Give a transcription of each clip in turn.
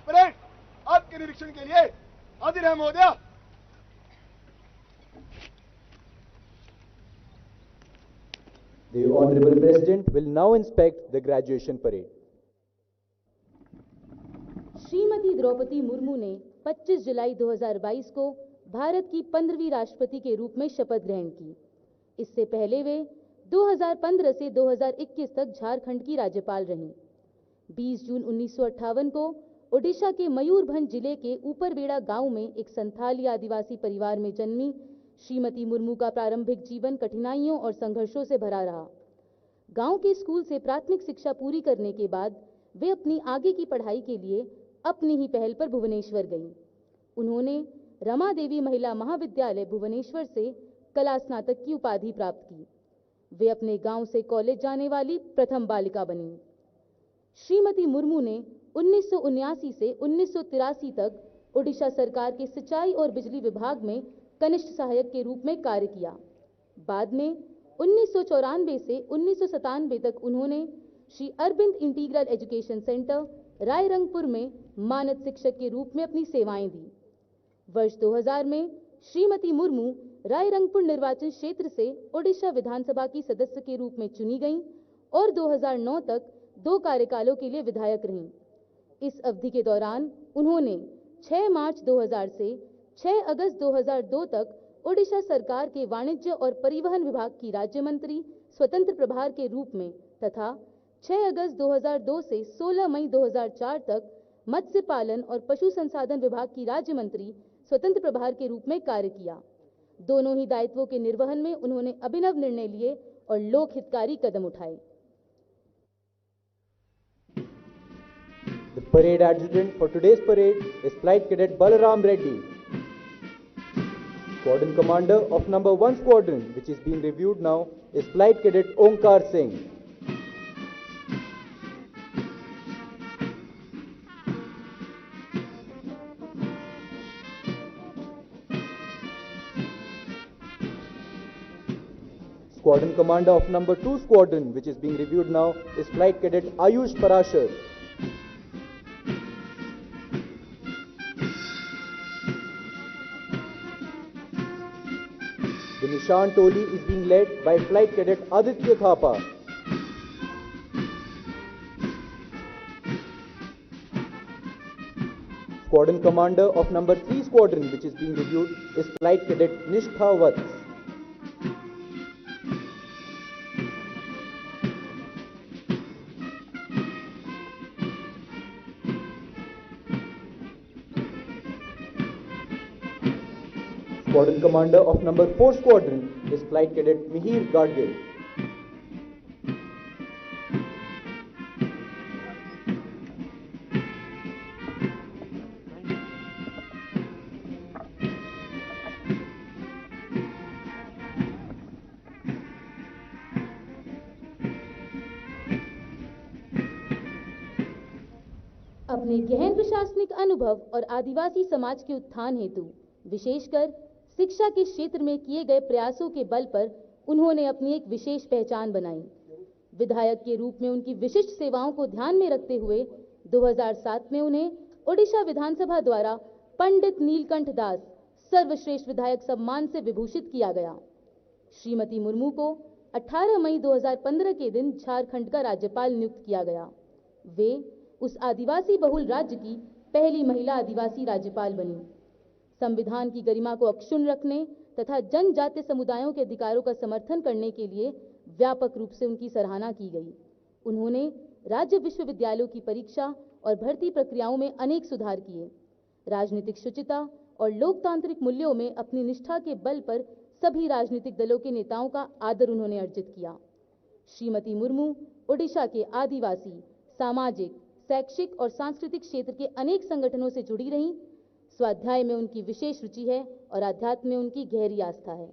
Parade आपके निरीक्षण के लिए हाजिर है महोदय। The Honorable President will now inspect the graduation parade. Shrimati Draupadi Murmu ने 25 जुलाई 2022 को भारत की 15वीं राष्ट्रपति के रूप में शपथ ग्रहण की। इससे पहले वे 2015 से 2021 तक झारखंड की राज्यपाल रहीं। 20 जून 1958 को ओडिशा के मयूरभंज जिले के ऊपरबेड़ा गांव में एक संथाली आदिवासी परिवार में जन्मी श्रीमती मुर्मू का प्रारंभिक जीवन कठिनाइयों और संघर्षों से भरा रहा। गांव के स्कूल से प्राथमिक शिक्षा पूरी करने के बाद वे अपनी आगे की पढ़ाई के लिए अपनी ही पहल पर भुवनेश्वर गईं। उन्होंने रमा देवी महिला महाविद्यालय भुवनेश्वर से कला स्नातक की उपाधि प्राप्त की। वे अपने गांव से कॉलेज जाने वाली प्रथम बालिका बनी। श्रीमती मुर्मू ने 1979 से 1983 तक ओडिशा सरकार के सिंचाई और बिजली विभाग में कनिष्ठ सहायक के रूप में कार्य किया। बाद में 1994 से 1997 तक उन्होंने Shri Aurobindo integral education centre Rairangpur में मानद शिक्षक के रूप में अपनी सेवाएं दी। वर्ष 2000 में श्रीमती मुर्मू रायरंगपुर निर्वाचन क्षेत्र से ओडिशा विधानसभा की सदस्य के रूप में चुनी गईं और 2009 तक 2 कार्यकालों के लिए विधायक रहीं। इस अवधि के दौरान उन्होंने 6 मार्च 2000 से 6 अगस्त 2002 तक ओडिशा सरकार के वाणिज्य और परिवहन विभाग की राज्य मंत्री स्वतंत्र प्रभार के रूप में तथा 6 अगस्त 2002 से 16 मई 2004 तक मत्स्य पालन और पशु संसाधन विभाग की राज्य मंत्री स्वतंत्र प्रभार के रूप में कार्य किया। दोनों ही दायित्वों के निर्वहन में उन्होंने अभिनव निर्णय लिए और लोक हितकारी कदम उठाए। The parade adjutant for today's parade is Flight Cadet Balaram Reddy, Squadron Commander of Number 1 Squadron, which is being reviewed now, is Flight Cadet Omkar Singh. Squadron Commander of Number 2 Squadron, which is being reviewed now, is Flight Cadet Ayush Parashar. The Nishan Toli is being led by Flight Cadet Aditya Thapa. Squadron Commander of Number 3 Squadron, which is being reviewed, is Flight Cadet Nishtha Vats. Squadron Commander of Number 4 Squadron is Flight Cadet Mihir Gadgil. अपने गहन प्रशासनिक अनुभव और आदिवासी समाज के उत्थान हेतु विशेषकर शिक्षा के क्षेत्र में किए गए प्रयासों के बल पर उन्होंने अपनी एक विशेष पहचान बनाई। विधायक के रूप में उनकी विशिष्ट सेवाओं को ध्यान में रखते हुए 2007 में उन्हें ओडिशा विधानसभा द्वारा पंडित नीलकंठ दास सर्वश्रेष्ठ विधायक सम्मान से विभूषित किया गया। श्रीमती मुर्मू को 18 मई 2015 के दिन झारखंड का राज्यपाल नियुक्त किया गया। वे उस आदिवासी बहुल राज्य की पहली महिला आदिवासी राज्यपाल बनी। संविधान की गरिमा को अक्षुण्ण रखने तथा जनजातीय समुदायों के अधिकारों का समर्थन करने के लिए व्यापक रूप से उनकी सराहना की गई। उन्होंने राज्य विश्वविद्यालयों की परीक्षा और भर्ती प्रक्रियाओं में अनेक सुधार किए। राजनीतिक शुचिता और लोकतांत्रिक मूल्यों में अपनी निष्ठा के बल पर सभी राजनीतिक दलों के नेताओं का आदर उन्होंने अर्जित किया। श्रीमती मुर्मू ओडिशा के आदिवासी, सामाजिक, शैक्षिक और सांस्कृतिक क्षेत्र के अनेक संगठनों से जुड़ी रहीं। स्वाध्याय में उनकी विशेष रुचि है और आध्यात्म में उनकी गहरी आस्था है।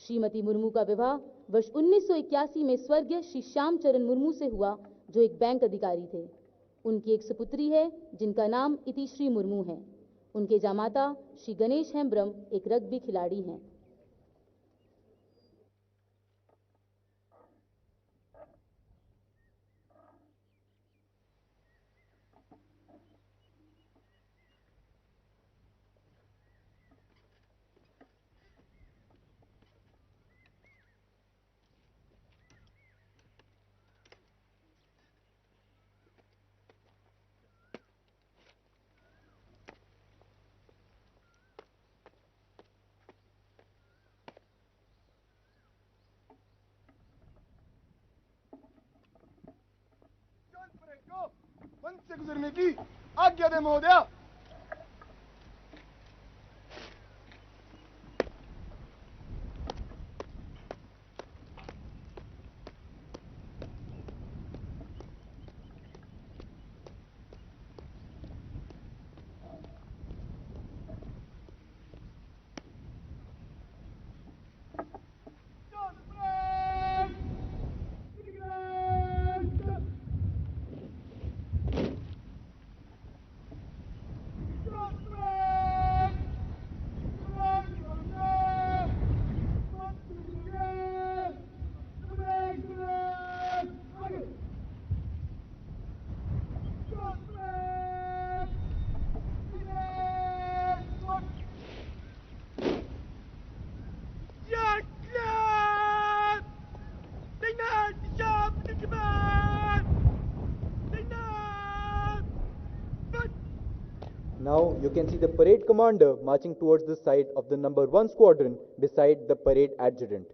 श्रीमती मुर्मू का विवाह वर्ष 1981 में स्वर्गीय श्री श्याम चरण मुर्मू से हुआ, जो एक बैंक अधिकारी थे। उनकी एक सुपुत्री है जिनका नाम इतिश्री मुर्मू है। उनके जामाता श्री गणेश हेम्ब्रम एक रग्बी खिलाड़ी हैं। को मंच से गुजरने की आज्ञा दे महोदया। Now you can see the parade commander marching towards the side of the number 1 squadron beside the parade adjutant.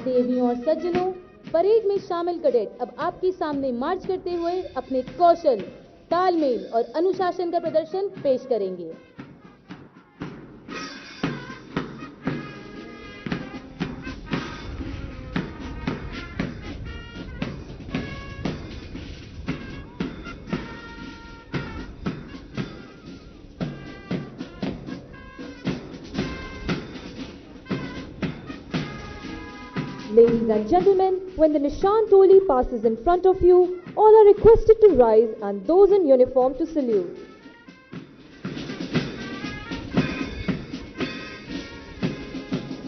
देवियों और सज्जनों, परेड में शामिल कैडेट अब आपके सामने मार्च करते हुए अपने कौशल, तालमेल और अनुशासन का प्रदर्शन पेश करेंगे। Ladies and gentlemen, when the Nishan Toli passes in front of you, all are requested to rise and those in uniform to salute.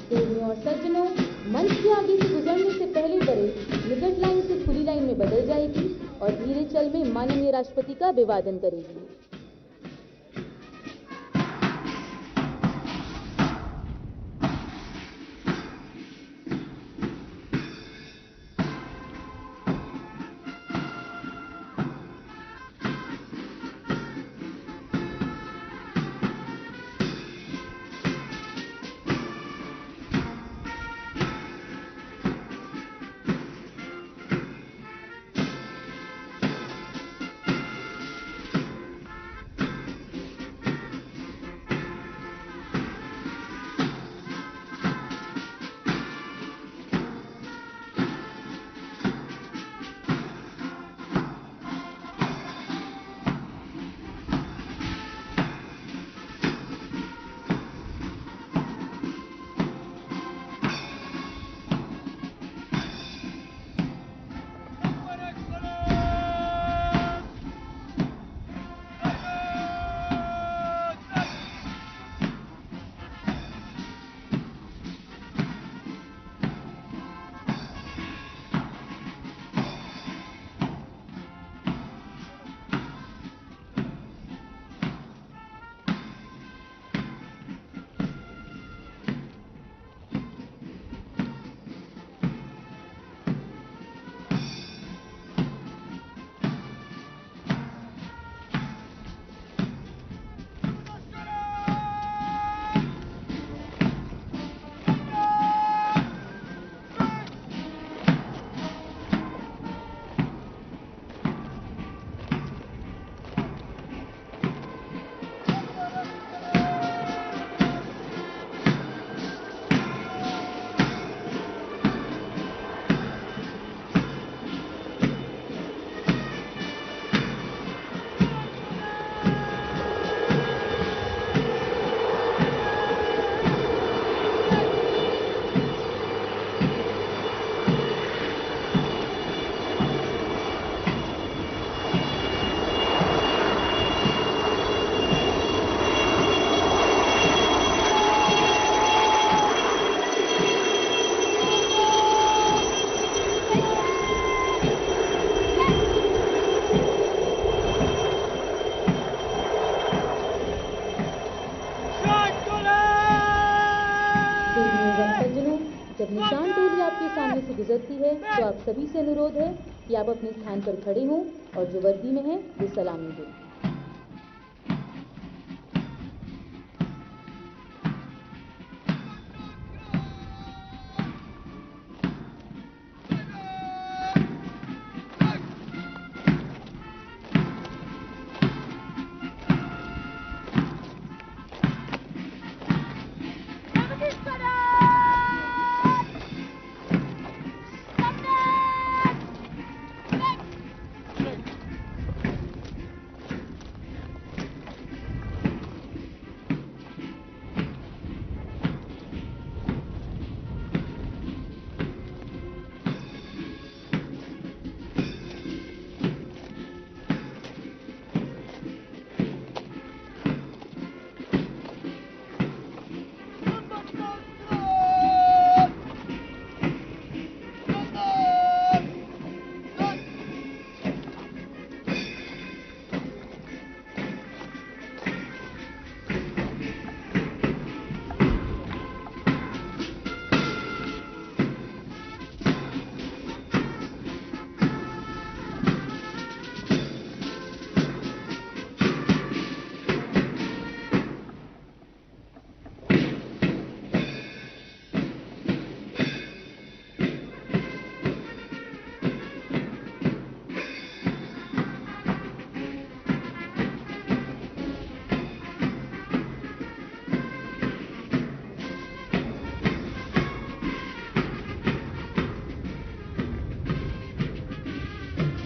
देवियों और सज्जनों, मंच के आगे से गुजरने से पहले परेड निकट लाइन से खुली लाइन में बदल जाएगी और धीरे चल में माननीय राष्ट्रपति का अभिवादन करेगी। जब निशान टोली आपके सामने से गुजरती है तो आप सभी से अनुरोध है कि आप अपने स्थान पर खड़े हों और जो वर्दी में है वो सलामी दें।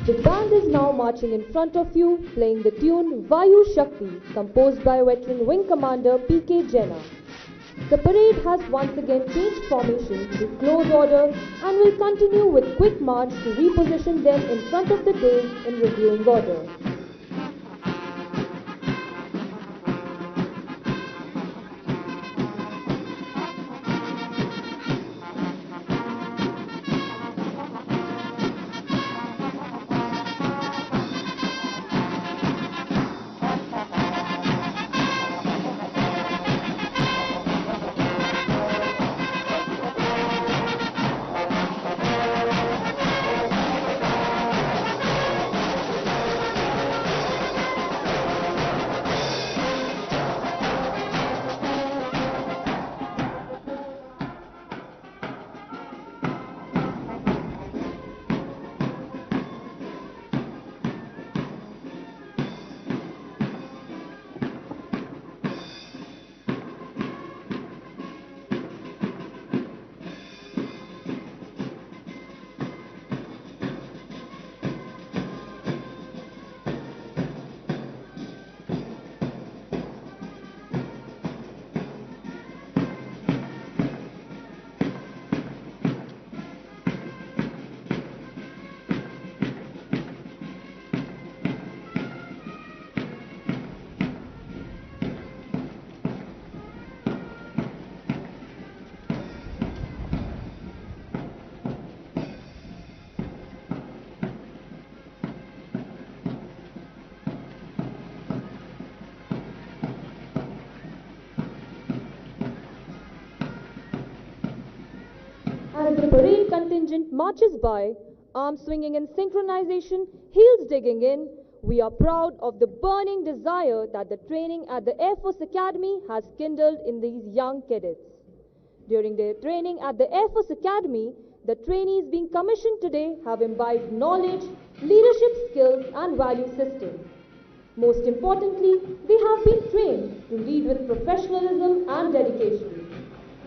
The band is now marching in front of you, playing the tune Vayu Shakti, composed by veteran Wing Commander P.K. Jena. The parade has once again changed formation to close order and will continue with quick march to reposition them in front of the day in reviewing order. As the parade contingent marches by, arms swinging in synchronization, heels digging in, we are proud of the burning desire that the training at the Air Force Academy has kindled in these young cadets. During their training at the Air Force Academy, the trainees being commissioned today have imbibed knowledge, leadership skills and value systems. Most importantly, they have been trained to lead with professionalism and dedication.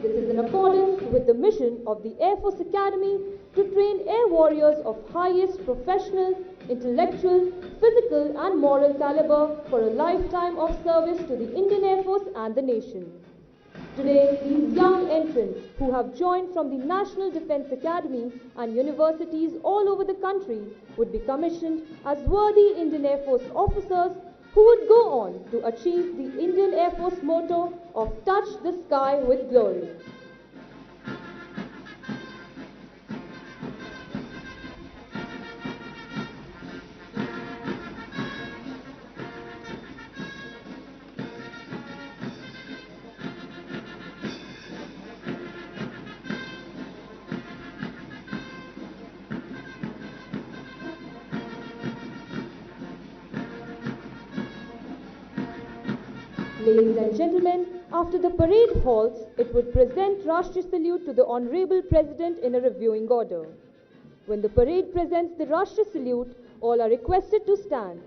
This is in accordance with the mission of the Air Force Academy to train air warriors of highest professional, intellectual, physical and moral caliber for a lifetime of service to the Indian Air Force and the nation. Today, these young entrants who have joined from the National Defence Academy and universities all over the country would be commissioned as worthy Indian Air Force officers who would go on to achieve the Indian Air Force motto of touch the sky with glory. Ladies and gentlemen, after the parade halts, it would present Rashtriya Salute to the Honorable President in a reviewing order. When the parade presents the Rashtriya Salute, all are requested to stand.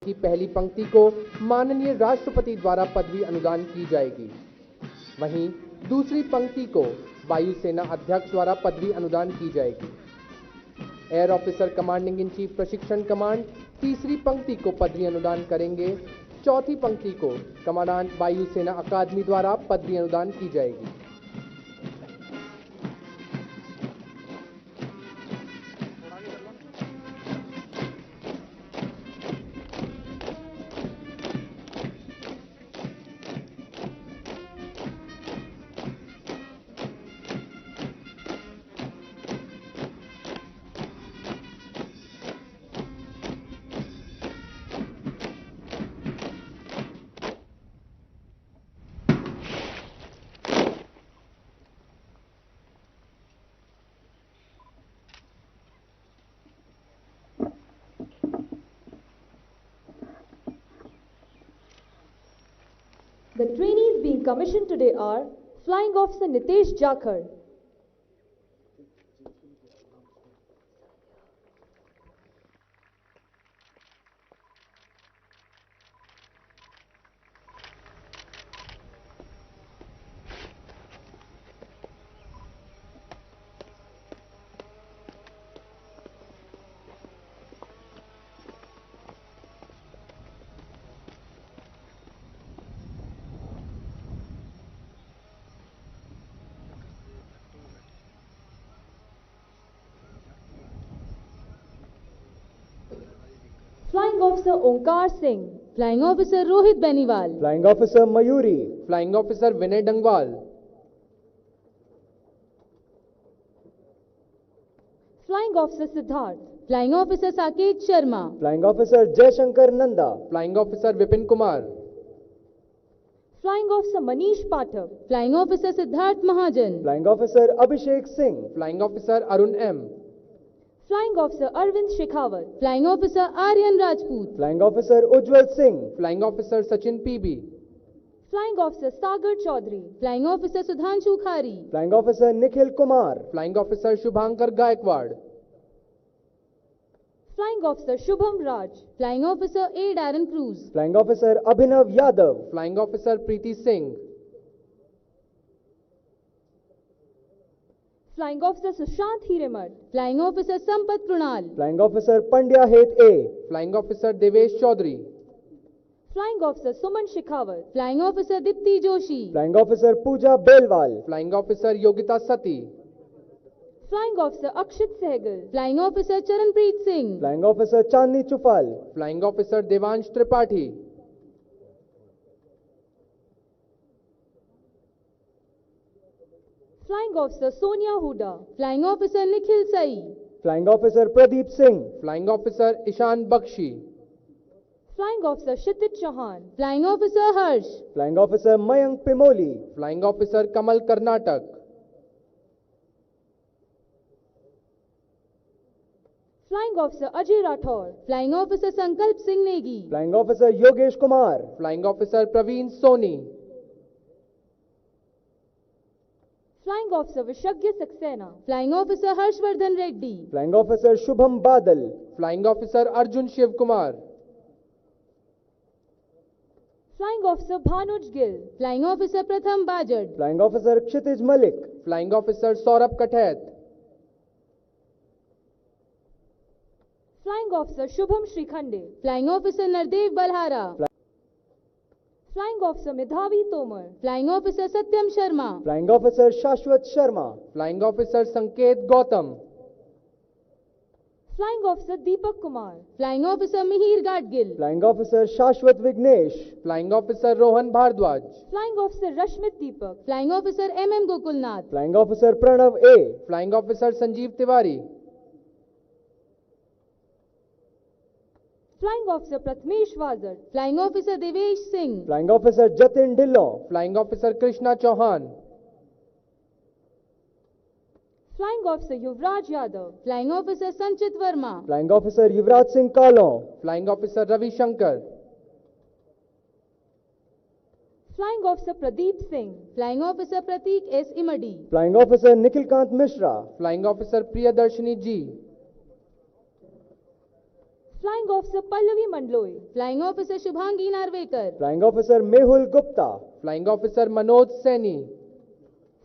की पहली पंक्ति को माननीय राष्ट्रपति द्वारा पदवी अनुदान की जाएगी। वहीं दूसरी पंक्ति को वायुसेना अध्यक्ष द्वारा पदवी अनुदान की जाएगी। Air officer commanding in chief प्रशिक्षण कमांड तीसरी पंक्ति को पदवी अनुदान करेंगे। चौथी पंक्ति को कमांडेंट वायुसेना अकादमी द्वारा पदवी अनुदान की जाएगी। The trainees being commissioned today are Flying Officer Nitesh Jakhar, Flying Officer Onkar Singh, Flying Officer Rohit Beniwal, Flying Officer Mayuri, Flying Officer Vinay Dangwal, Flying Officer Siddharth, Flying Officer Saket Sharma, Flying Officer Jaishankar Nanda, Flying Officer Vipin Kumar, Flying Officer Manish Pathak, Flying Officer Siddharth Mahajan, Flying Officer Abhishek Singh, Flying Officer Arun M, Flying Officer Arvind Shekhawat, Flying Officer Aryan Rajput, Flying Officer Ujjwal Singh, Flying Officer Sachin PB, Flying Officer Sagar Chaudhary, Flying Officer Sudhanshu Khari, Flying Officer Nikhil Kumar, Flying Officer Shubhankar Gaikwad, Flying Officer Shubham Raj, Flying Officer A. Darren Cruz, Flying Officer Abhinav Yadav, Flying Officer Preeti Singh, Flying Officer Sushant Hiremat, Flying Officer Sampath Prunal, Flying Officer Pandya Het A, Flying Officer Devesh Chaudhary, Flying Officer Suman Shekhawat, Flying Officer Dipti Joshi, Flying Officer Pooja Belwal, Flying Officer Yogita Sati, Flying Officer Akshit Sehgal, Flying Officer Charanpreet Singh, Flying Officer Chandni Chufal, Flying Officer Devansh Tripathi, Flying Officer Sonia Huda, Flying Officer Nikhil Sai, Flying Officer Pradeep Singh, Flying Officer Ishan Bakshi, Flying Officer Kshitij Chauhan, Flying Officer Harsh, Flying Officer Mayank Pimoli, Flying Officer Kamal Karnatak, Flying Officer Ajay Rathore, Flying Officer Sankalp Singh Negi, Flying Officer Yogesh Kumar, Flying Officer Praveen Soni, Flying Officer Vishagya Saxena, Flying Officer Harshvardhan Reddy, Flying Officer Shubham Badal, Flying Officer Arjun Shiv Kumar, Flying Officer Bhanuj Gill, Flying Officer Pratham Bajad, Flying Officer Kshitij Malik, Flying Officer Saurabh Kathet, Flying Officer Shubham Shrikhande, Flying Officer Nardev Balhara, Flying Officer Medhavi Tomar, Flying Officer Satyam Sharma, Flying Officer Shashwat Sharma, Flying Officer Sanket Gautam, Flying Officer Deepak Kumar, Flying Officer Mihir Gadgil, Flying Officer Shashwat Vignesh, Flying Officer Rohan Bhardwaj, Flying Officer Rashmit Deepak, Flying Officer M.M. Gokulnath, Flying Officer Pranav A, Flying Officer Sanjeev Tiwari, Flying Officer Pratmesh Wazar, Flying Officer Devesh Singh, Flying Officer Jatin Dillon, Flying Officer Krishna Chauhan, Flying Officer Yuvraj Yadav, Flying Officer Sanchit Verma, Flying Officer Yuvraj Singh Kalon, Flying Officer Ravi Shankar, Flying Officer Pradeep Singh, Flying Officer Pratik S. Imadi, Flying Officer Nikhilkant Mishra, Flying Officer Priyadarshini G, Flying Officer Pallavi Mandloy. Flying Officer Shubhangi Narvekar. Flying Officer Mehul Gupta. Flying Officer Manoj Saini.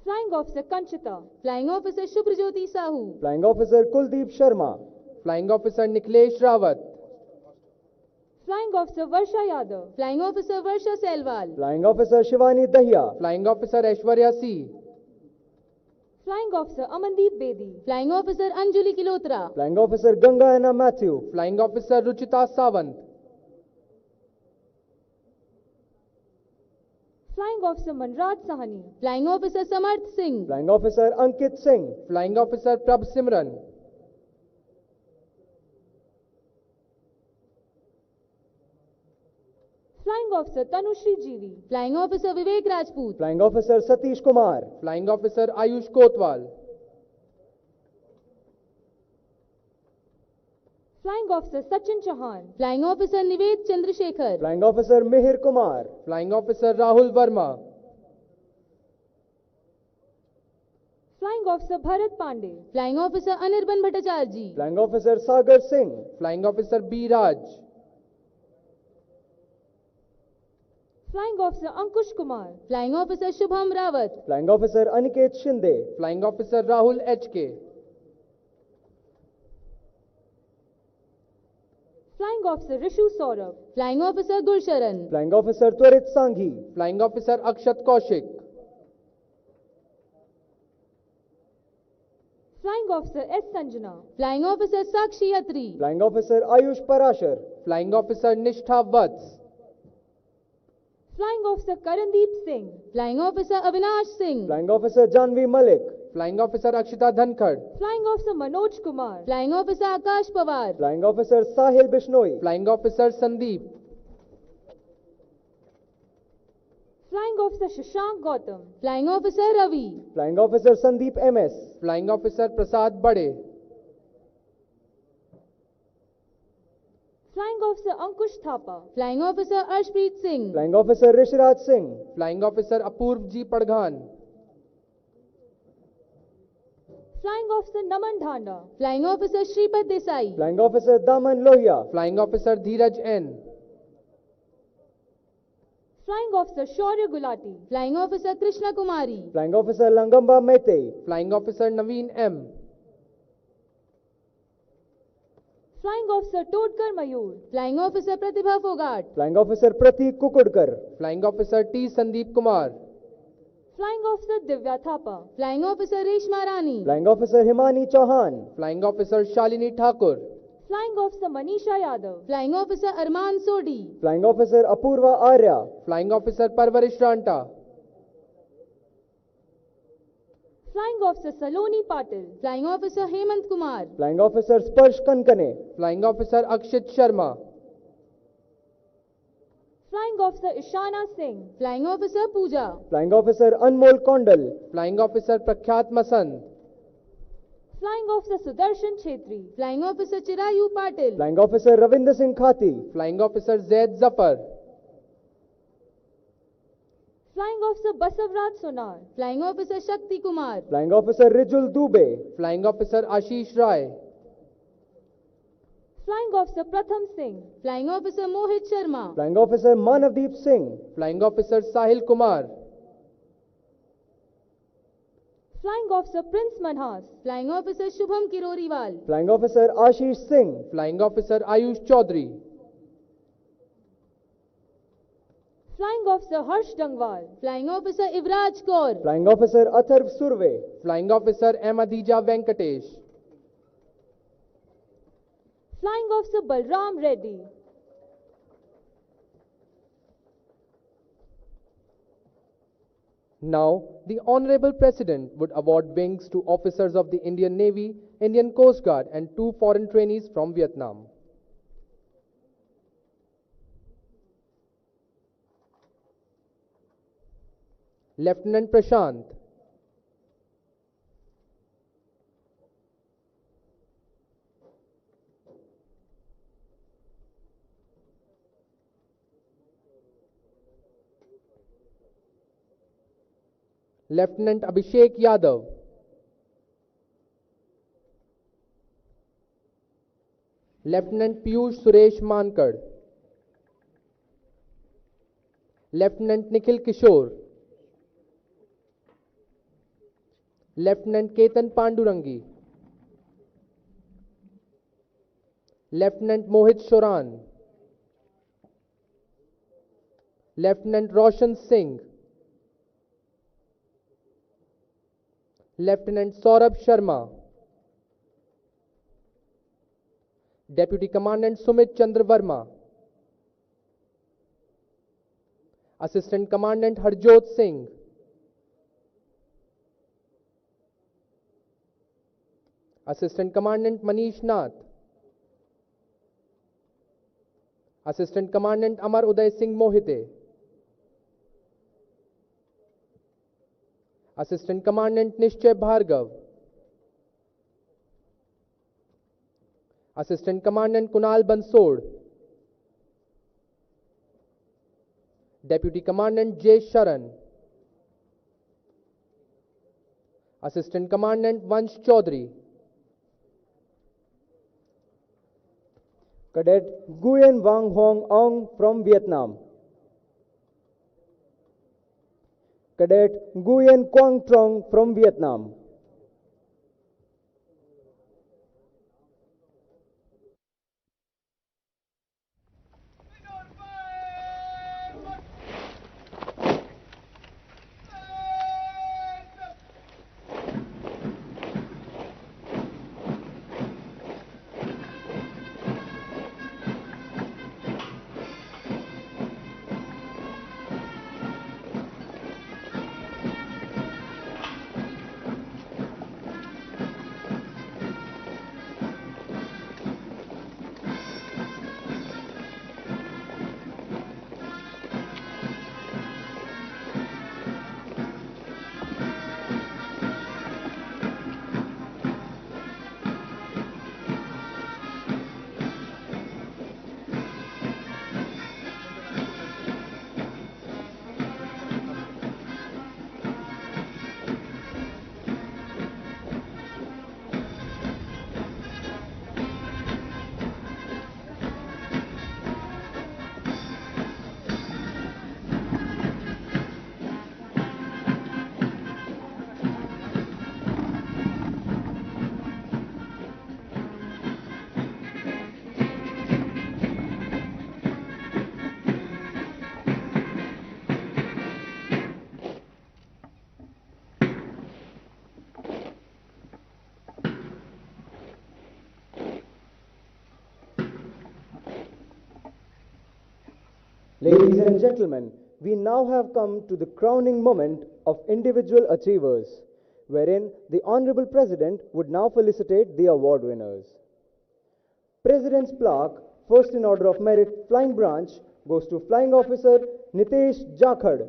Flying Officer Kanchita. Flying Officer Shubhrajyoti Sahu. Flying Officer Kuldeep Sharma. Flying Officer Nikhilesh Rawat. Flying Officer Varsha Yadav. Flying Officer Varsha Selwal. Flying Officer Shivani Dahiya. Flying Officer Aishwarya C. Flying Officer Amandeep Bedi. Flying Officer Anjali Kilotra. Flying Officer Ganga Anna Matthew. Flying Officer Ruchita Sawant. Flying Officer Manraj Sahani. Flying Officer Samarth Singh. Flying Officer Ankit Singh. Flying Officer Prabh Simran. Flying Officer Tanushri GV. Flying Officer Vivek Rajput. Flying Officer Satish Kumar. Flying Officer Ayush Kotwal. Flying Officer Sachin Chauhan. Flying Officer Nived Chandrasekhar. Flying Officer Mihir Kumar. Flying Officer Rahul Verma. Flying Officer Bharat Pandey. Flying Officer Anirban Bhattacharjee. Flying Officer Sagar Singh. Flying Officer B. Raj. Flying Officer Ankush Kumar. Flying Officer Shubham Rawat. Flying Officer Aniket Shinde. Flying Officer Rahul H.K. Flying Officer Rishu Saurabh. Flying Officer Gulsharan. Flying Officer Twarit Sanghi. Flying Officer Akshat Kaushik. Flying Officer S. Sanjana. Flying Officer Sakshi Atri. Flying Officer Ayush Parashar. Flying Officer Nishtha Vats. Flying Officer Karandeep Singh. Flying Officer Avinash Singh. Flying Officer Janvi Malik. Flying Officer Akshita Dhankad. Flying Officer Manoj Kumar. Flying Officer Akash Pawar. Flying Officer Sahil Bishnoi. Flying Officer Sandeep. Flying Officer Shashank Gautam. Flying Officer Ravi. Flying Officer Sandeep MS. Flying Officer Prasad Bade. Flying Officer Ankush Thapa. Flying Officer Arshpreet Singh. Flying Officer Rishraj Singh. Flying Officer Apurv G. Padghan. Flying Officer Naman Dhanda. Flying Officer Shripad Desai. Flying Officer Daman Lohia. Flying Officer Dheeraj N. Flying Officer Shaurya Gulati. Flying Officer Krishna Kumari. Flying Officer Langamba Mete. Flying Officer Naveen M. Flying Officer Todkar Mayur. Flying Officer Pratibha Fogart. Flying Officer Pratik Kukudkar. Flying Officer T. Sandeep Kumar. Flying Officer Divya Thapa. Flying Officer Reshma Rani. Flying Officer Himani Chauhan. Flying Officer Shalini Thakur. Flying Officer Manisha Yadav. Flying Officer Arman Sodi. Flying Officer Apurva Arya. Flying Officer Parvarish Ranta. Flying Officer Saloni Patil. Flying Officer Hemant Kumar. Flying Officer Sparsh Kankane. Flying Officer Akshit Sharma. Flying Officer Ishana Singh. Flying Officer Pooja. Flying Officer Anmol Kondal. Flying Officer Prakhyat Masand. Flying Officer Sudarshan Chetri. Flying Officer Chirayu Patil. Flying Officer Ravinder Singh Khati. Flying Officer Zaid Zafar. Flying Officer Basavraj Sonar. Flying Officer Shakti Kumar. Flying Officer Rijul Dubey. Flying Officer Ashish Rai. Flying Officer Pratham Singh. Flying Officer Mohit Sharma. Flying Officer Manavdeep Singh. Flying Officer Sahil Kumar. Flying Officer Prince Manhas. Flying Officer Shubham Kiroriwal. Flying Officer Ashish Singh. Flying Officer Ayush Chaudhary. Flying Officer Harsh Dangwal. Flying Officer Ivraj Kaur. Flying Officer Atharv Surve. Flying Officer Ahmadija Venkatesh. Flying Officer Balram Reddy. Now, the Honorable President would award wings to officers of the Indian Navy, Indian Coast Guard and 2 foreign trainees from Vietnam. Lieutenant Prashant. Lieutenant Abhishek Yadav. Lieutenant Piyush Suresh Mankad, Lieutenant Nikhil Kishore, Lieutenant Ketan Pandurangi, Lieutenant Mohit Shoran, Lieutenant Roshan Singh, Lieutenant Saurabh Sharma, Deputy Commandant Sumit Chandra Verma, Assistant Commandant Harjot Singh, Assistant Commandant Manish Nath, Assistant Commandant Amar Uday Singh Mohite, Assistant Commandant Nishchay Bhargav, Assistant Commandant Kunal Bansod, Deputy Commandant J. Sharan, Assistant Commandant Vansh Chaudhary, Cadet Nguyen Vang Hong Ong from Vietnam. Cadet Nguyen Quang Trong from Vietnam. Ladies and gentlemen, we now have come to the crowning moment of individual achievers, wherein the Honorable President would now felicitate the award winners. President's plaque, first in order of merit, Flying Branch, goes to Flying Officer Nitesh Jakhad.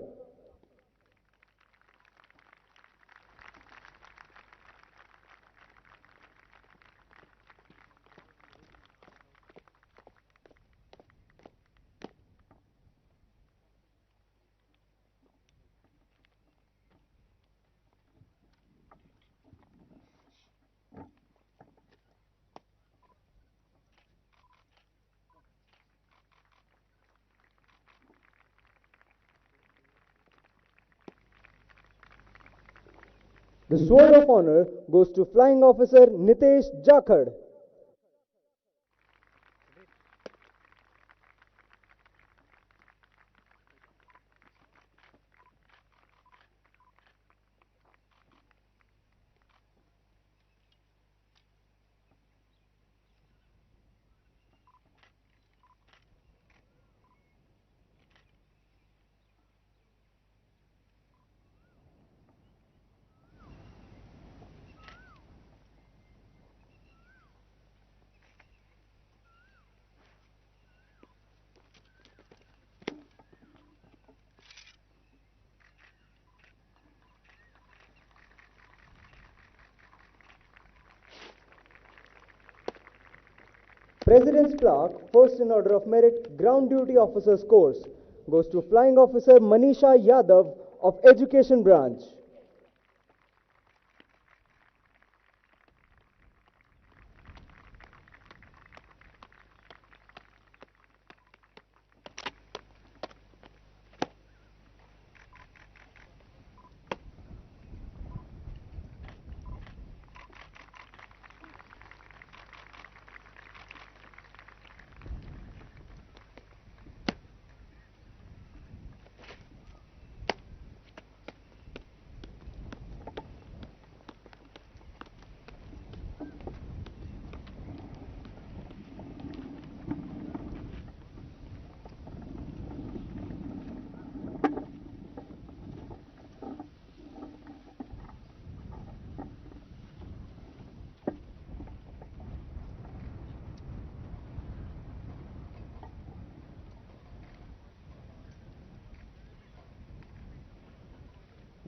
The Sword of Honor goes to Flying Officer Nitesh Jakhad. President's plaque, first in order of merit, Ground Duty Officers Course, goes to Flying Officer Manisha Yadav of Education Branch.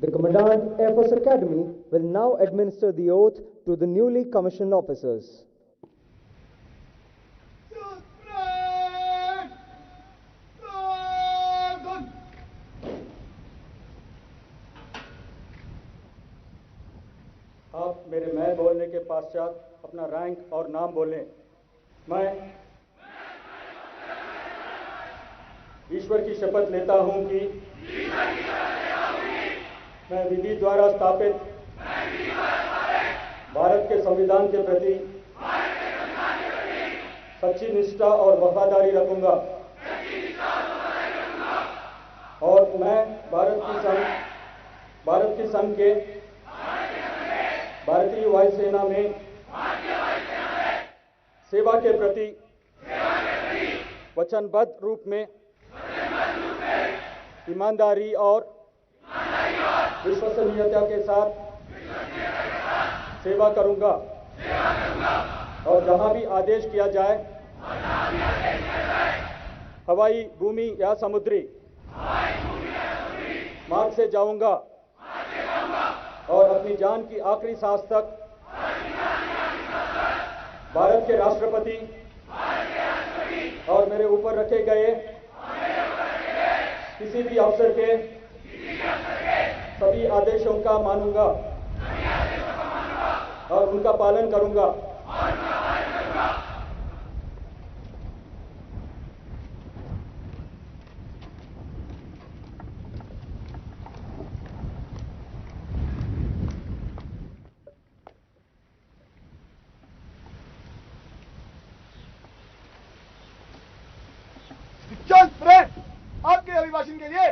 The Commandant Air Force Academy will now administer the oath to the newly commissioned officers. आप मेरे मैं बोलने के पश्चात अपना rank और नाम बोलें। मैं ईश्वर की शपथ लेता हूं कि मैं विधि द्वारा स्थापित भारत के संविधान के प्रति सच्ची निष्ठा और वफादारी रखूंगा और मैं भारत की संघ के भारतीय वायुसेना में सेवा के प्रति वचनबद्ध रूप में ईमानदारी और विश्वसनीयता के साथ सेवा करूंगा और जहां भी आदेश किया जाए हवाई, भूमि या समुद्री मार्ग से जाऊंगा और अपनी जान की आखिरी सांस तक भारत के राष्ट्रपति और मेरे ऊपर रखे गए किसी भी अफसर के सभी आदेशों का मानूंगा और उनका पालन करूंगा। आपके अभिभाषण के लिए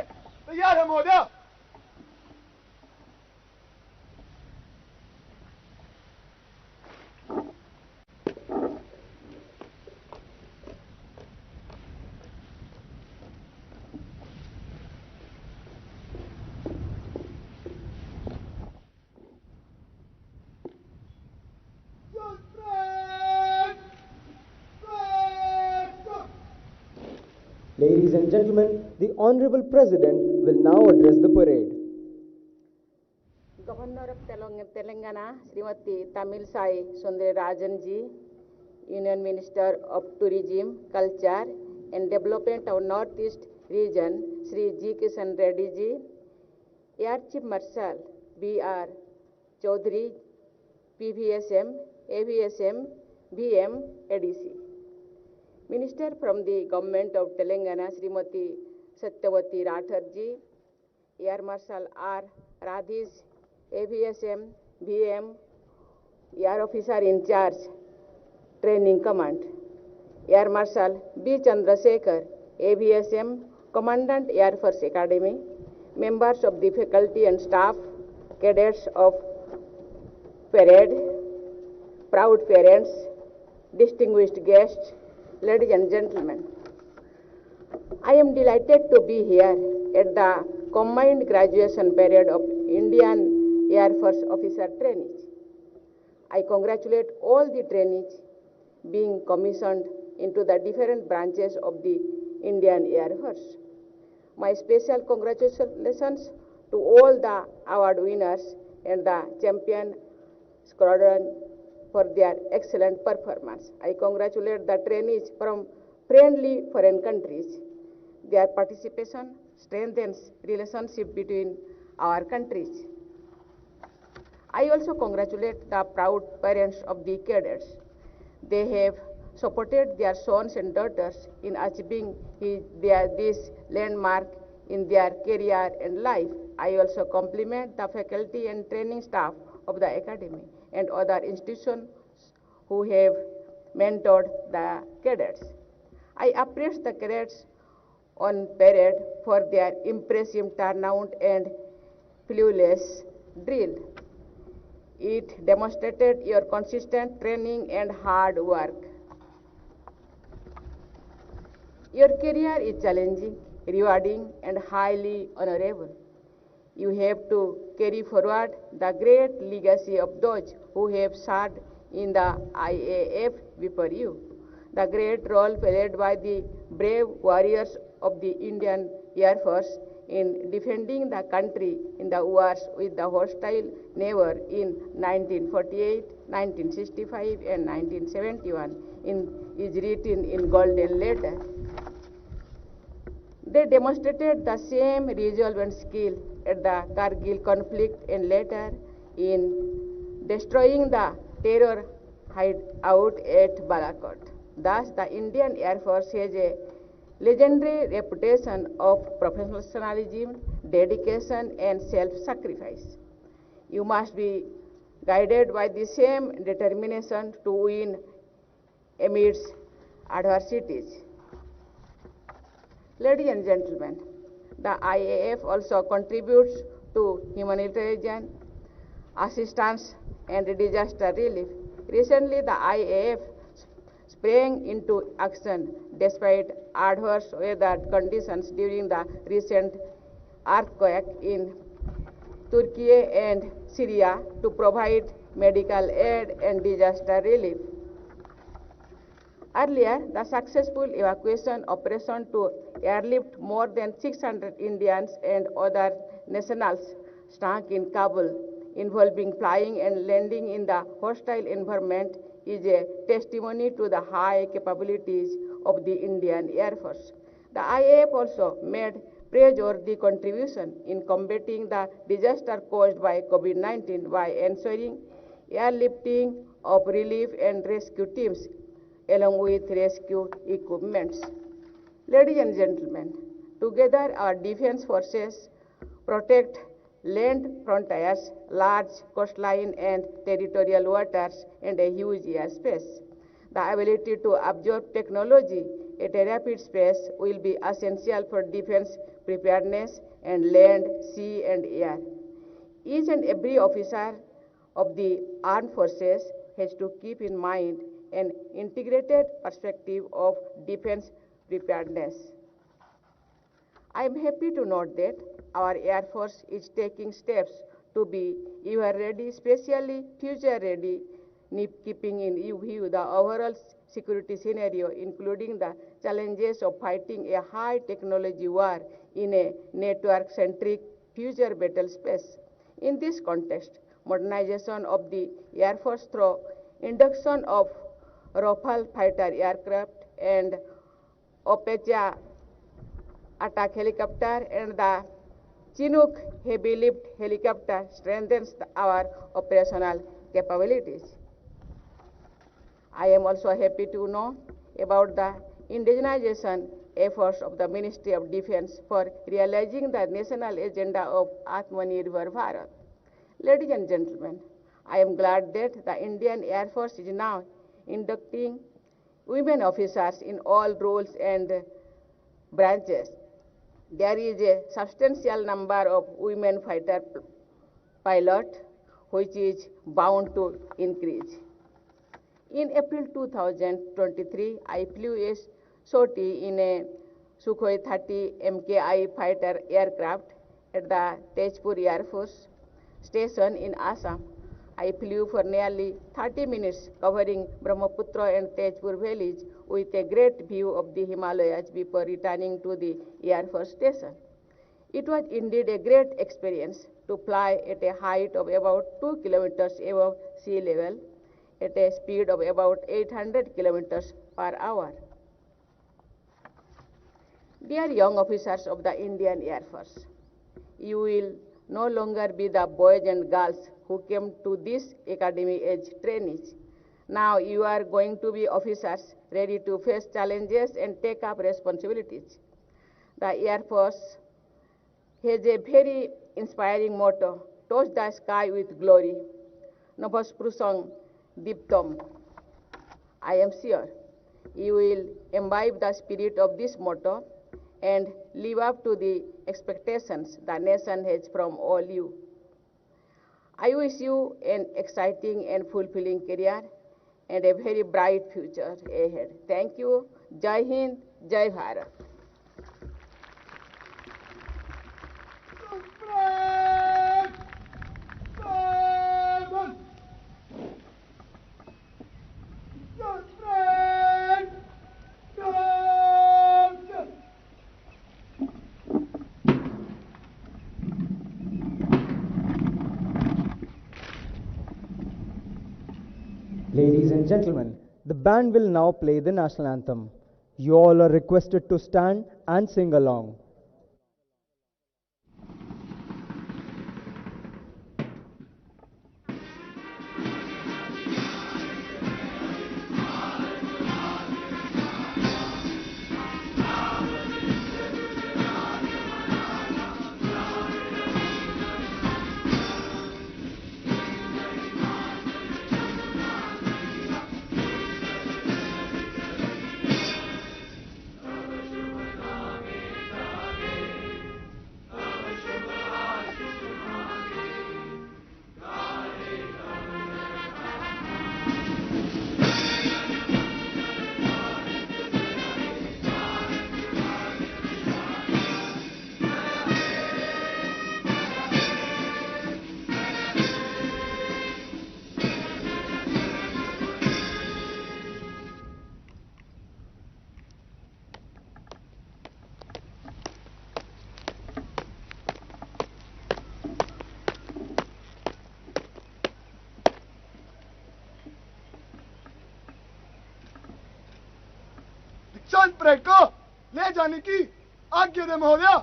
तैयार है महोदय। Ladies and gentlemen, the Honorable President will now address the parade. Governor of Telangana, Srimati Tamilsai Sundararajan ji, Union Minister of Tourism, Culture and Development of Northeast Region, Sri G. Kishan Reddy ji, Air Chief Marshal B.R. Chaudhary, PVSM, AVSM, VM, ADC. Minister from the Government of Telangana, Srimati Satyavati Rathar ji, Air Marshal R. Radhish, AVSM, VM, Air Officer in Charge, Training Command, Air Marshal B. Chandrasekhar, AVSM, Commandant Air Force Academy, members of the faculty and staff, cadets of parade, proud parents, distinguished guests, ladies and gentlemen, I am delighted to be here at the combined graduation parade of Indian Air Force officer trainees. I congratulate all the trainees being commissioned into the different branches of the Indian Air Force. My special congratulations to all the award winners and the champion squadron for their excellent performance. I congratulate the trainees from friendly foreign countries. Their participation strengthens relationship between our countries. I also congratulate the proud parents of the cadets. They have supported their sons and daughters in achieving this landmark in their career and life. I also compliment the faculty and training staff of the academy and other institutions who have mentored the cadets. I appreciate the cadets on parade for their impressive turnout and flawless drill. It demonstrated your consistent training and hard work. Your career is challenging, rewarding, and highly honorable. You have to carry forward the great legacy of those who have served in the IAF before you. The great role played by the brave warriors of the Indian Air Force in defending the country in the wars with the hostile neighbor in 1948, 1965, and 1971 is written in golden letter. They demonstrated the same resolve and skill at the Kargil conflict and later in destroying the terror hideout at Balakot. Thus, the Indian Air Force has a legendary reputation of professionalism, dedication, and self-sacrifice. You must be guided by the same determination to win amidst adversities. Ladies and gentlemen, the IAF also contributes to humanitarian assistance and disaster relief. Recently, the IAF sprang into action despite adverse weather conditions during the recent earthquake in Turkey and Syria to provide medical aid and disaster relief. Earlier, the successful evacuation operation to airlift more than 600 Indians and other nationals stuck in Kabul, involving flying and landing in the hostile environment, is a testimony to the high capabilities of the Indian Air Force. The IAF also made praiseworthy contribution in combating the disaster caused by COVID-19 by ensuring airlifting of relief and rescue teams along with rescue equipments. Ladies and gentlemen, together our defense forces protect land frontiers, large coastline and territorial waters, and a huge airspace. The ability to absorb technology at a rapid pace will be essential for defense preparedness and land, sea, and air. Each and every officer of the armed forces has to keep in mind an integrated perspective of defense preparedness. I am happy to note that our Air Force is taking steps to be ever ready, especially future ready, keeping in view the overall security scenario, including the challenges of fighting a high technology war in a network-centric future battle space. In this context, modernization of the Air Force through induction of Rafale fighter aircraft and Apache attack helicopter and the Chinook heavy lift helicopter strengthens our operational capabilities. I am also happy to know about the indigenization efforts of the Ministry of Defense for realizing the national agenda of Atmanirbhar Bharat. Ladies and gentlemen, I am glad that the Indian Air Force is now inducting women officers in all roles and branches. There is a substantial number of women fighter pilots, which is bound to increase. In April 2023, I flew a sortie in a Sukhoi 30 MKI fighter aircraft at the Tezpur Air Force Station in Assam. I flew for nearly 30 minutes, covering Brahmaputra and Tezpur valleys with a great view of the Himalayas before returning to the Air Force Station. It was indeed a great experience to fly at a height of about 2 kilometers above sea level at a speed of about 800 kilometers per hour. Dear young officers of the Indian Air Force, you will no longer be the boys and girls who came to this academy as trainees. Now you are going to be officers ready to face challenges and take up responsibilities. The Air Force has a very inspiring motto, touch the sky with glory. Navasprusang Diptam. I am sure you will imbibe the spirit of this motto and live up to the expectations the nation has from all you. I wish you an exciting and fulfilling career and a very bright future ahead. Thank you. Jai Hind, Jai Bharat. gentlemen, the band will now play the national anthem. You all are requested to stand and sing along. दीक्षांत parade को ले जाने की आज्ञा दे महोदया।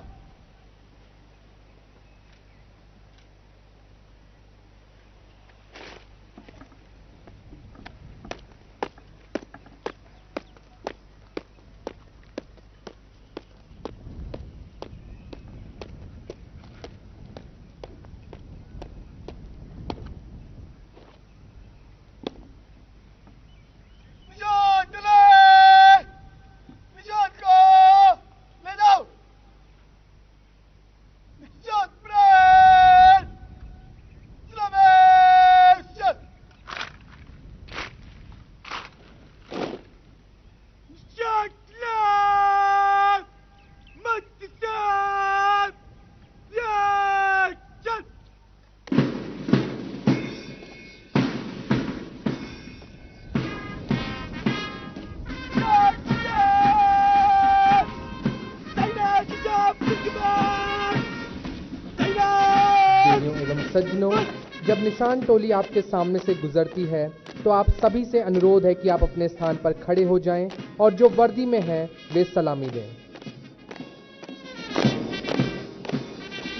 सज्जनों, जब निशान टोली आपके सामने से गुजरती है तो आप सभी से अनुरोध है कि आप अपने स्थान पर खड़े हो जाएं और जो वर्दी में हैं वे सलामी दें।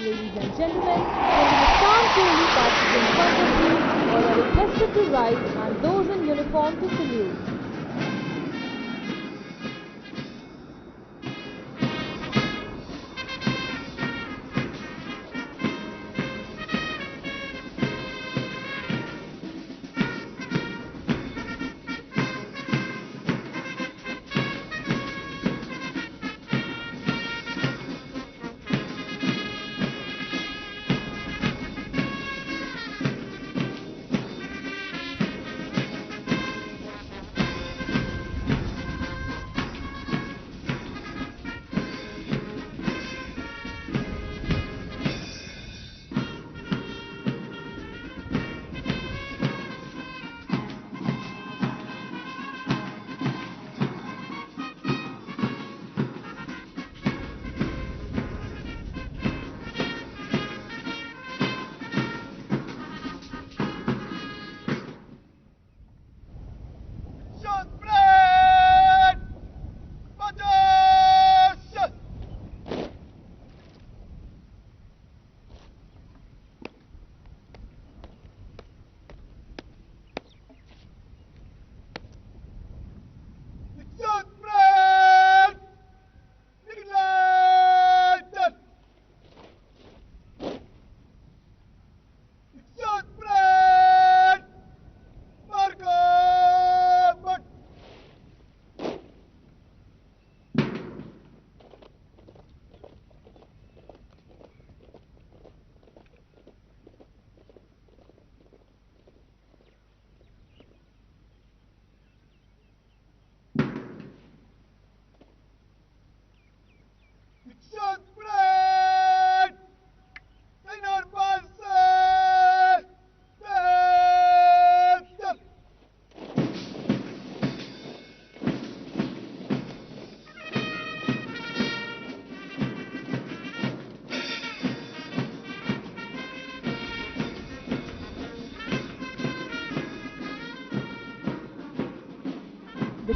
Ladies and gentlemen, when the Nissan Toli passes in front of you, all are requested to rise and those in uniform to salute.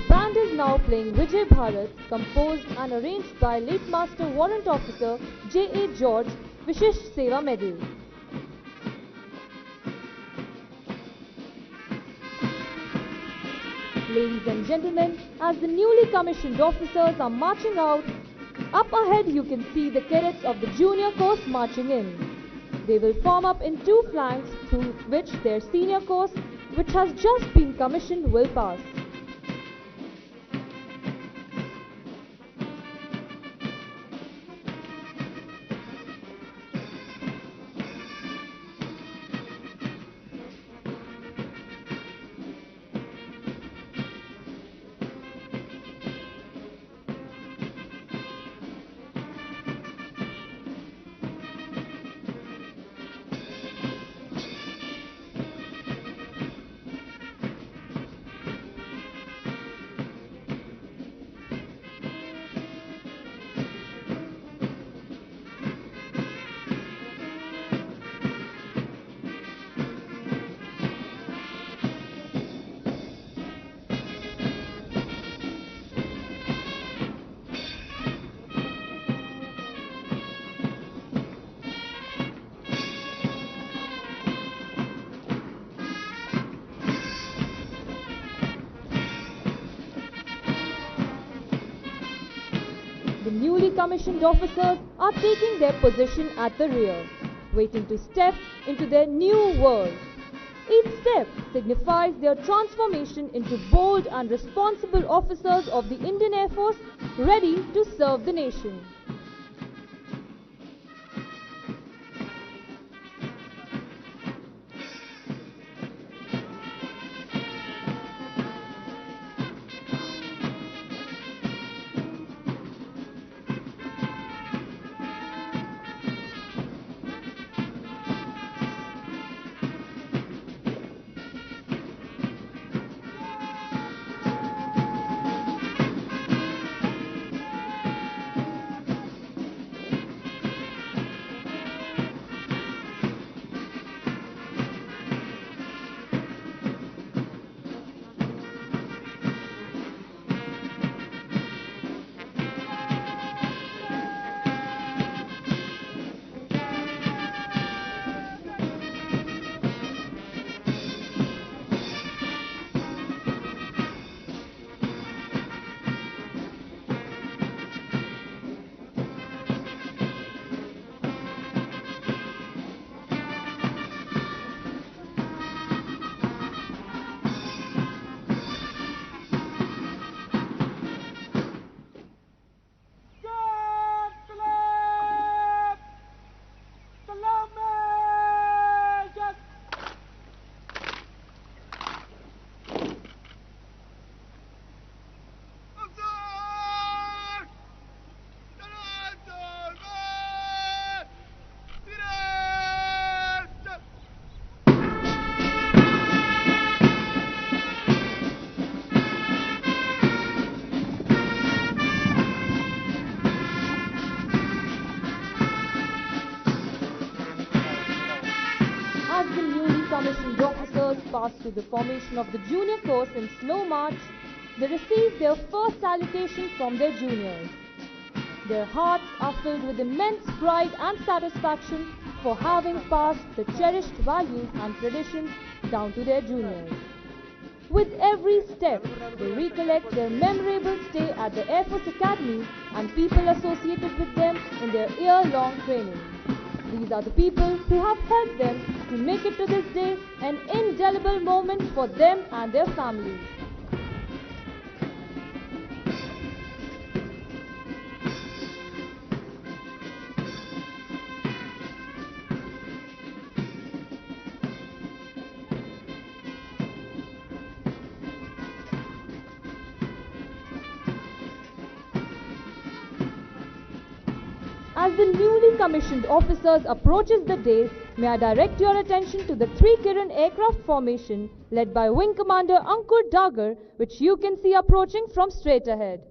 band is now playing Vijay Bharat, composed and arranged by late Master Warrant Officer J.A. George, Vishish Seva Medal. Ladies and gentlemen, as the newly commissioned officers are marching out, up ahead you can see the cadets of the junior course marching in. They will form up in two flanks through which their senior course, which has just been commissioned, will pass. The newly commissioned officers are taking their position at the rear, waiting to step into their new world. Each step signifies their transformation into bold and responsible officers of the Indian Air Force, ready to serve the nation. As the newly commissioned officers pass through the formation of the junior course in slow march, they receive their first salutation from their juniors. Their hearts are filled with immense pride and satisfaction for having passed the cherished values and traditions down to their juniors. With every step, they recollect their memorable stay at the Air Force Academy and people associated with them in their year-long training. These are the people who have helped them to make it to this day an indelible moment for them and their families. As the newly commissioned officers approaches the dais, may I direct your attention to the 3 Kiran aircraft formation led by Wing Commander Ankur Dagar, which you can see approaching from straight ahead.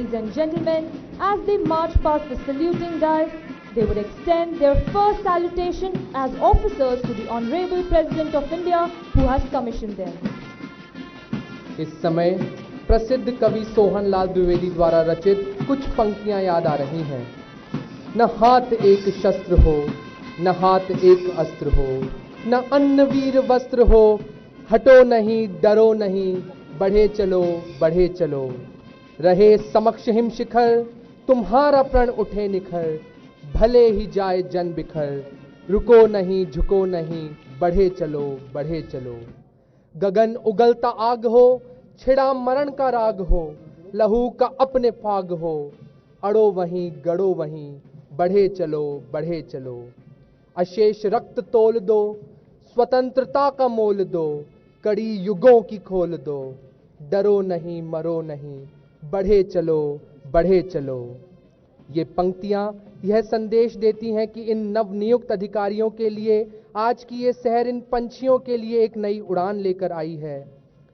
Ladies and gentlemen, as they march past the saluting dais, they would extend their first salutation as officers to the Honorable President of India who has commissioned them. इस समय प्रसिद्ध कवि सोहनलाल द्विवेदी द्वारा रचित कुछ पंक्तियां याद आ रही हैं। न हाथ एक शस्त्र हो, न हाथ एक अस्त्र हो, न अन्न वीर वस्त्र हो, हटो नहीं डरो नहीं, बढ़े चलो बढ़े चलो, रहे समक्ष हिम शिखर, तुम्हारा प्रण उठे निखर, भले ही जाए जन बिखर, रुको नहीं झुको नहीं, बढ़े चलो बढ़े चलो। गगन उगलता आग हो, छिड़ा मरण का राग हो, लहू का अपने फाग हो, अड़ो वहीं गड़ो वहीं, बढ़े चलो बढ़े चलो। अशेष रक्त तोल दो, स्वतंत्रता का मोल दो, कड़ी युगों की खोल दो, डरो नहीं मरो नहीं, बढ़े चलो बढ़े चलो। ये पंक्तियां यह संदेश देती हैं कि इन नवनियुक्त अधिकारियों के लिए आज की ये शहर इन पंछियों के लिए एक नई उड़ान लेकर आई है।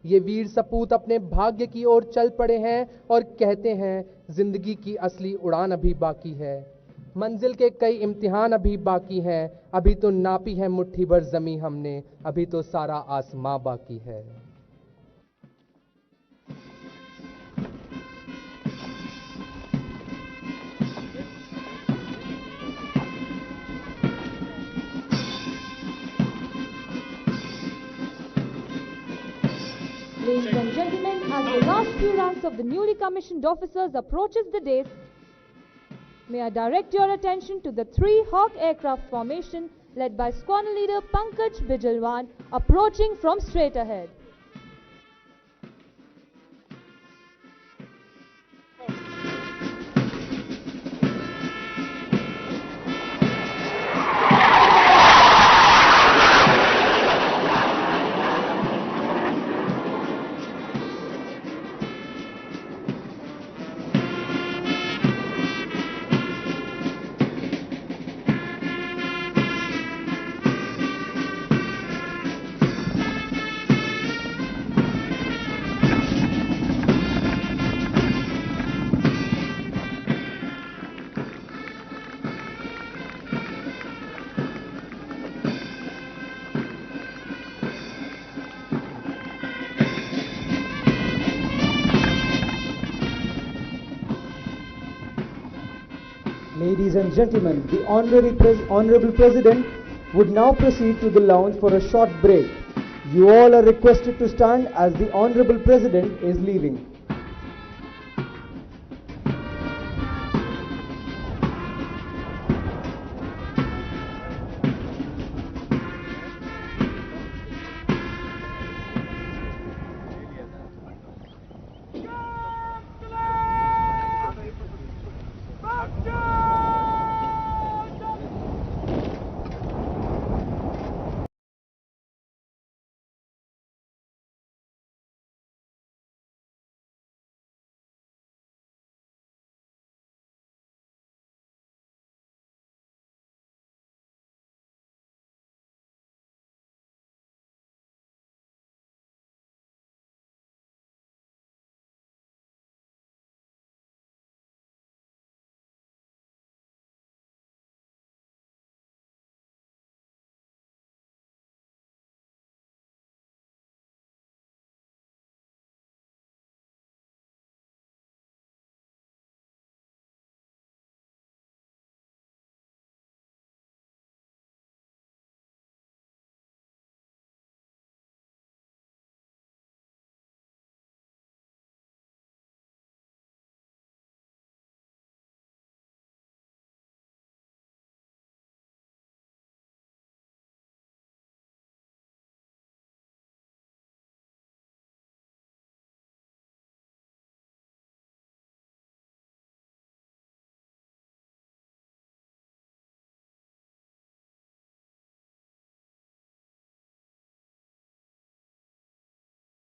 ये वीर सपूत अपने भाग्य की ओर चल पड़े हैं और कहते हैं जिंदगी की असली उड़ान अभी बाकी है, मंजिल के कई इम्तिहान अभी बाकी हैं, अभी तो नापी है मुट्ठी भर जमी हमने, अभी तो सारा आसमां बाकी है। Ladies and gentlemen, as the last few ranks of the newly commissioned officers approaches the dais, may I direct your attention to the 3 Hawk aircraft formation led by Squadron Leader Pankaj Bijalwan approaching from straight ahead. Ladies and gentlemen, the Honorable President would now proceed to the lounge for a short break. You all are requested to stand as the Honorable President is leaving.